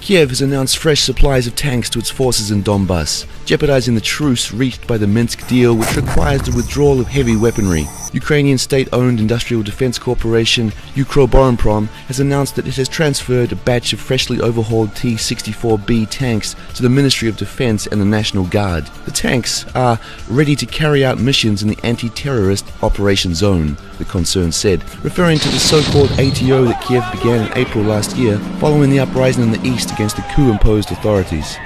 Kiev has announced fresh supplies of tanks to its forces in Donbass, jeopardizing the truce reached by the Minsk deal, which requires the withdrawal of heavy weaponry. Ukrainian state-owned industrial defense corporation Ukroboronprom has announced that it has transferred a batch of freshly overhauled T-64B tanks to the Ministry of Defense and the National Guard. The tanks are ready to carry out missions in the anti-terrorist operation zone, the concern said, referring to the so-called ATO that Kiev began in April last year following the uprising in the east against the coup-imposed authorities.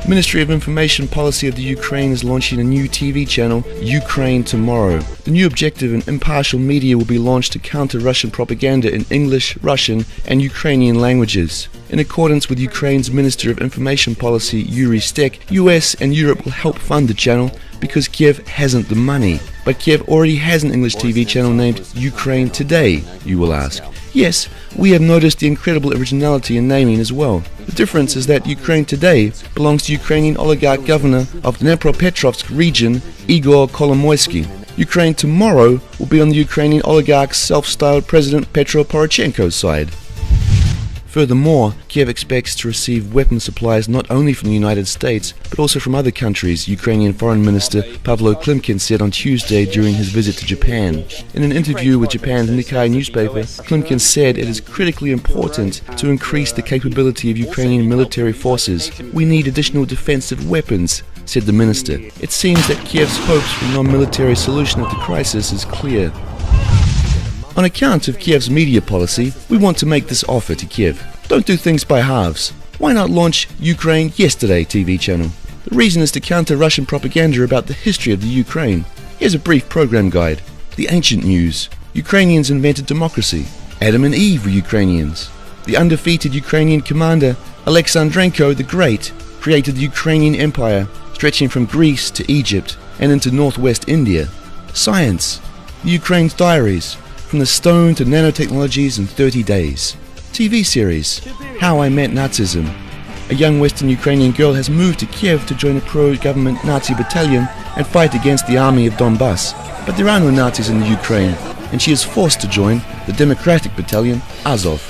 Ministry of Information Policy of the Ukraine is launching a new TV channel, Ukraine Tomorrow. The new objective and impartial media will be launched to counter Russian propaganda in English, Russian and Ukrainian languages. In accordance with Ukraine's Minister of Information Policy, Yuri Stek, US and Europe will help fund the channel because Kiev hasn't the money. But Kiev already has an English TV channel named Ukraine Today, you will ask. Yes, we have noticed the incredible originality in naming as well. The difference is that Ukraine Today belongs to Ukrainian oligarch governor of Dnepropetrovsk region, Igor Kolomoisky. Ukraine Tomorrow will be on the Ukrainian oligarch's self-styled President Petro Poroshenko's side. Furthermore, Kiev expects to receive weapon supplies not only from the United States, but also from other countries, Ukrainian Foreign Minister Pavlo Klimkin said on Tuesday during his visit to Japan. In an interview with Japan's Nikkei newspaper, Klimkin said it is critically important to increase the capability of Ukrainian military forces. We need additional defensive weapons, said the minister. It seems that Kiev's hopes for a non-military solution of the crisis is clear. On account of Kiev's media policy, we want to make this offer to Kiev. Don't do things by halves. Why not launch Ukraine Yesterday TV channel? The reason is to counter Russian propaganda about the history of the Ukraine. Here's a brief program guide. The ancient news. Ukrainians invented democracy. Adam and Eve were Ukrainians. The undefeated Ukrainian commander Alexandrenko the Great created the Ukrainian Empire, stretching from Greece to Egypt and into northwest India. Science. The Ukraine's diaries. From the stone to nanotechnologies in 30 days. TV series, How I Met Nazism. A young Western Ukrainian girl has moved to Kiev to join a pro-government Nazi battalion and fight against the army of Donbass. But there are no Nazis in the Ukraine, and she is forced to join the Democratic Battalion Azov.